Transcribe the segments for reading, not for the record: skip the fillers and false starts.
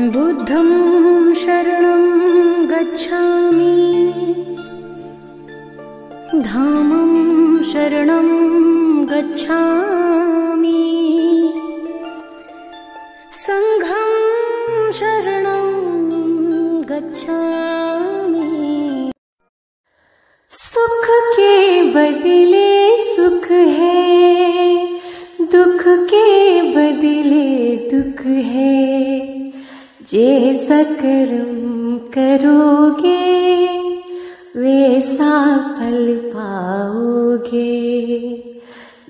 बुद्धं शरणं गच्छामि, धामं शरणं गच्छामि, संघं शरणं गच्छामि। सुख के बदले सुख है, दुख के बदले दुख है, जैसा कर्म करोगे वैसा फल पाओगे,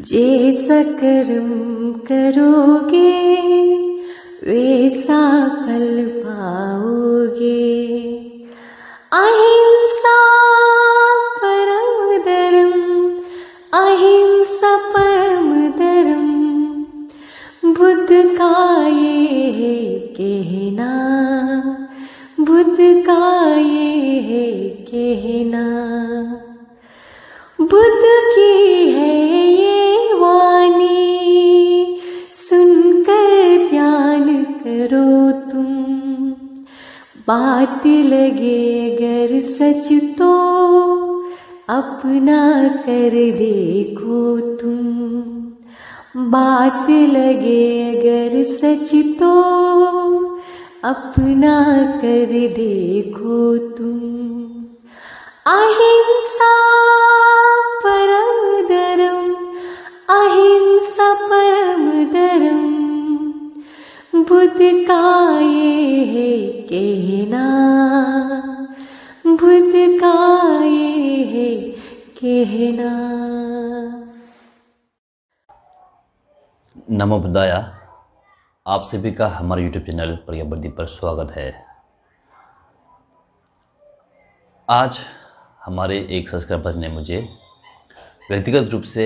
जैसा कर्म करोगे वैसा फल पाओगे। अहिंसा परम धर्म, अहिंसा परम धर्म, बुद्ध का ये है कहना, बुद्ध का ये है कहना। बुद्ध की है ये वाणी, सुनकर ध्यान करो तुम, बात लगे अगर सच तो अपना कर देखो तुम, बात लगे अगर सच तो अपना कर देखो तुम। अहिंसा परम धर्म, अहिंसा परम धर्म, बुद्ध का ये है कहना, बुद्ध का ये है कहना। नमो बुद्धाय। आप सभी का हमारे YouTube चैनल प्रज्ञावर्धि पर स्वागत है। आज हमारे एक सब्सक्राइबर ने मुझे व्यक्तिगत रूप से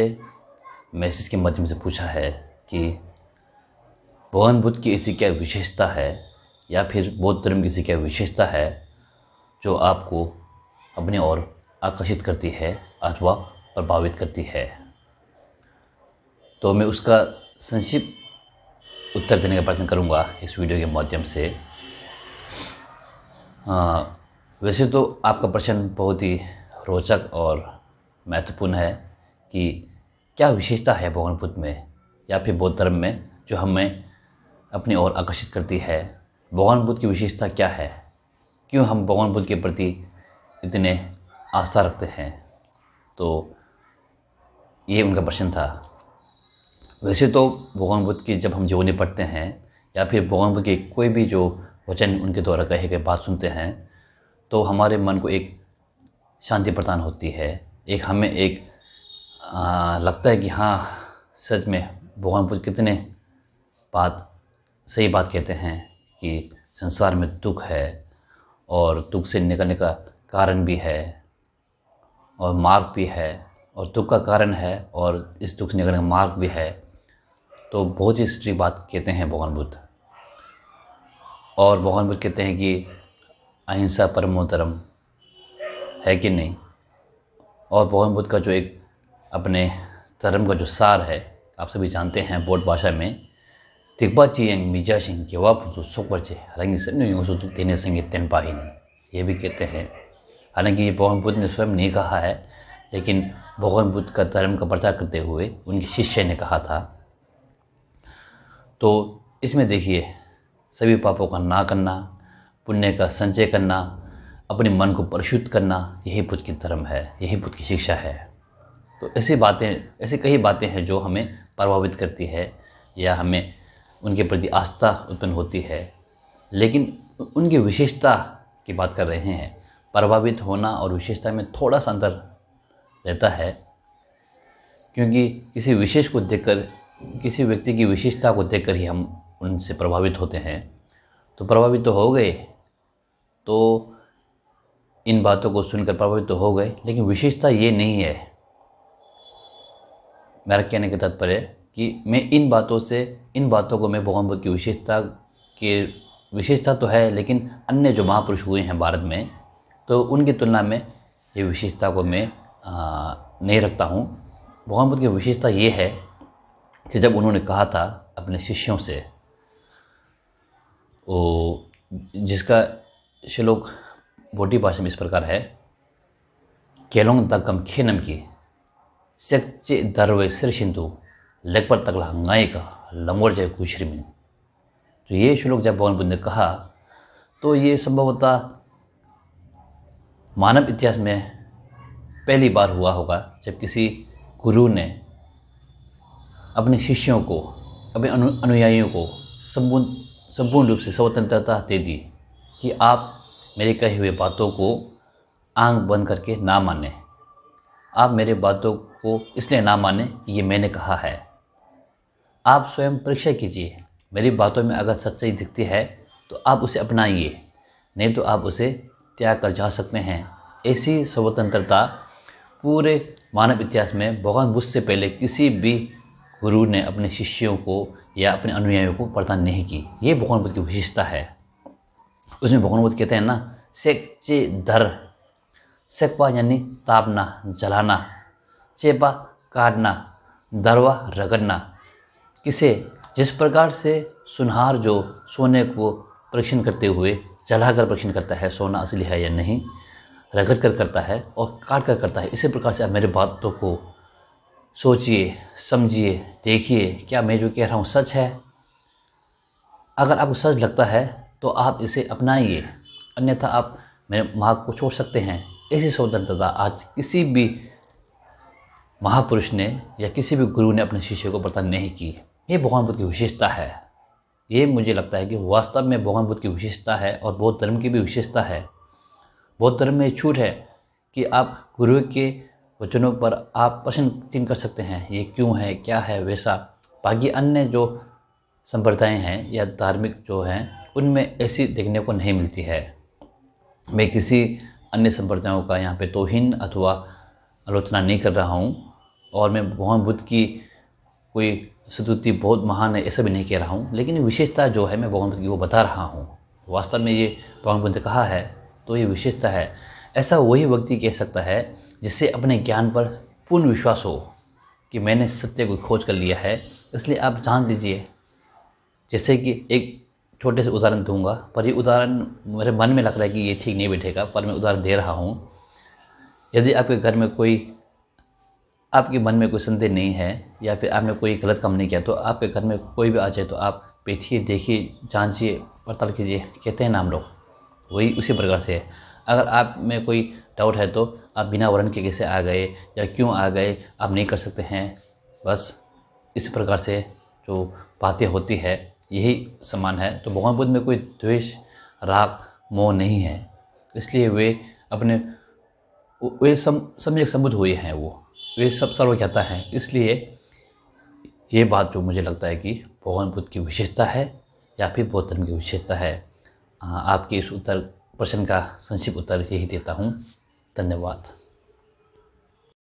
मैसेज के माध्यम से पूछा है कि भगवान बुद्ध की ऐसी क्या विशेषता है या फिर बौद्ध धर्म की ऐसी क्या विशेषता है जो आपको अपनी ओर आकर्षित करती है अथवा प्रभावित करती है। तो मैं उसका संक्षिप्त उत्तर देने का प्रयत्न करूंगा इस वीडियो के माध्यम से। वैसे तो आपका प्रश्न बहुत ही रोचक और महत्वपूर्ण है कि क्या विशेषता है भगवान बुद्ध में या फिर बौद्ध धर्म में जो हमें अपनी ओर आकर्षित करती है। भगवान बुद्ध की विशेषता क्या है, क्यों हम भगवान बुद्ध के प्रति इतने आस्था रखते हैं। तो ये उनका प्रश्न था। वैसे तो भगवान बुद्ध की जब हम जीवनी पढ़ते हैं या फिर भगवान बुद्ध के कोई भी जो वचन उनके द्वारा कहे गए बात सुनते हैं तो हमारे मन को एक शांति प्रदान होती है। एक हमें एक लगता है कि हाँ, सच में भगवान बुद्ध कितने सही बात कहते हैं कि संसार में दुख है और दुख से निकलने का कारण भी है और मार्ग भी है, और दुख का कारण है और इस दुख से निकलने का मार्ग भी है। तो बहुत ही सच्ची बात कहते हैं भगवान बुद्ध। और भगवान बुद्ध कहते हैं कि अहिंसा परमो धर्म है कि नहीं। और भगवान बुद्ध का जो एक अपने धर्म का जो सार है आप सभी जानते हैं बौद्ध भाषा में तिकबा चियंग मिजा सिंह के वापस सुख बचे हालांकि सन्नु योसु तेने संगे तेन पाहिन, ये भी कहते हैं। हालांकि ये भगवान बुद्ध ने स्वयं नहीं कहा है, लेकिन भगवान बुद्ध का धर्म का प्रचार करते हुए उनके शिष्य ने कहा था। तो इसमें देखिए, सभी पापों का ना करना, पुण्य का संचय करना, अपने मन को परिशुद्ध करना, यही बुद्ध की धर्म है, यही बुद्ध की शिक्षा है। तो ऐसी कई बातें हैं जो हमें प्रभावित करती है या हमें उनके प्रति आस्था उत्पन्न होती है। लेकिन उनकी विशेषता की बात कर रहे हैं। प्रभावित होना और विशेषता में थोड़ा सा अंतर रहता है, क्योंकि किसी विशेष को देखकर, किसी व्यक्ति की विशेषता को देखकर ही हम उनसे प्रभावित होते हैं। तो प्रभावित तो हो गए, तो इन बातों को सुनकर प्रभावित तो हो गए, लेकिन विशेषता ये नहीं है। मेरा कहने का तात्पर्य कि मैं इन बातों को मैं भगवान बुद्ध की विशेषता तो है, लेकिन अन्य जो महापुरुष हुए हैं भारत में, तो उनकी तुलना में ये विशेषता को मैं नहीं रखता हूँ। भगवान बुद्ध की विशेषता ये है कि जब उन्होंने कहा था अपने शिष्यों से, वो जिसका श्लोक बोटी भाषा में इस प्रकार है, केलोंग तकम खेनम की सेक्चे दरवे सिर सिंधु लेगपर तकला गाय का लंगोर जय कुशरी में। तो ये श्लोक जब भगवान बुद्ध ने कहा तो ये संभवतः मानव इतिहास में पहली बार हुआ होगा जब किसी गुरु ने अपने शिष्यों को, अपने अनुयायियों को संपूर्ण रूप से स्वतंत्रता दे दी कि आप मेरे कहे हुए बातों को आंख बंद करके ना माने। आप मेरे बातों को इसलिए ना माने कि ये मैंने कहा है। आप स्वयं परीक्षा कीजिए, मेरी बातों में अगर सच्चाई दिखती है तो आप उसे अपनाइए, नहीं तो आप उसे त्याग कर जा सकते हैं। ऐसी स्वतंत्रता पूरे मानव इतिहास में भगवान बुद्ध से पहले किसी भी गुरु ने अपने शिष्यों को या अपने अनुयायियों को प्रदान नहीं की। ये भगवान बुद्ध की विशेषता है। उसमें भगवान बुद्ध कहते हैं ना, सेक्चे धर, सेकपा यानी तापना, जलाना, चेपा काटना, दरवा रगड़ना। किसे जिस प्रकार से सुनहार जो सोने को परीक्षण करते हुए जलाकर परीक्षण करता है सोना असली है या नहीं, रगड़ कर करता है और काट कर करता है, इसी प्रकार से आप मेरे बातों को सोचिए, समझिए, देखिए, क्या मैं जो कह रहा हूँ सच है। अगर आपको सच लगता है तो आप इसे अपनाइए, अन्यथा आप मेरे मार्ग को छोड़ सकते हैं। ऐसी स्वतंत्रता आज किसी भी महापुरुष ने या किसी भी गुरु ने अपने शिष्य को प्रदान नहीं की। ये भगवान बुद्ध की विशेषता है। ये मुझे लगता है कि वास्तव में भगवान बुद्ध की विशेषता है और बौद्ध धर्म की भी विशेषता है। बौद्ध धर्म में छूट है कि आप गुरु के वचनों पर आप प्रश्न चिन्ह कर सकते हैं, ये क्यों है, क्या है, वैसा। बाकी अन्य जो संप्रदाय हैं या धार्मिक जो हैं उनमें ऐसी देखने को नहीं मिलती है। मैं किसी अन्य संप्रदायों का यहाँ पे तौहीन अथवा आलोचना नहीं कर रहा हूँ और मैं भगवान बुद्ध की कोई स्तुति बहुत महान है ऐसा भी नहीं कह रहा हूँ, लेकिन विशेषता जो है मैं भगवान बुद्ध की वो बता रहा हूँ। वास्तव में ये भगवान बुद्ध ने कहा है तो ये विशेषता है। ऐसा वही व्यक्ति कह सकता है जिससे अपने ज्ञान पर पूर्ण विश्वास हो कि मैंने सत्य को खोज कर लिया है। इसलिए आप जान लीजिए, जैसे कि एक छोटे से उदाहरण दूंगा, पर ये उदाहरण मेरे मन में लग रहा है कि ये ठीक नहीं बैठेगा, पर मैं उदाहरण दे रहा हूँ। यदि आपके घर में आपके मन में कोई संदेह नहीं है या फिर आपने कोई गलत काम नहीं किया, तो आपके घर में कोई भी आ जाए तो आप बैठिए, देखिए, जांचिए, पड़ताल कीजिए, कहते हैं ना हम लोग, वही उसी प्रकार से है। अगर आप में कोई डाउट है तो आप बिना वर्ण के कैसे आ गए या क्यों आ गए आप नहीं कर सकते हैं। बस इस प्रकार से जो बातें होती है यही समान है। तो भगवान बुद्ध में कोई द्वेष, राग, मोह नहीं है, इसलिए वे सम्यक संबुद्ध हुए हैं, वे सब सर्वज्ञता हैं। इसलिए ये बात जो मुझे लगता है कि भगवान बुद्ध की विशेषता है या फिर बौद्ध धर्म की विशेषता है। आपके इस प्रश्न का संक्षिप्त उत्तर यही देता हूँ। धन्यवाद।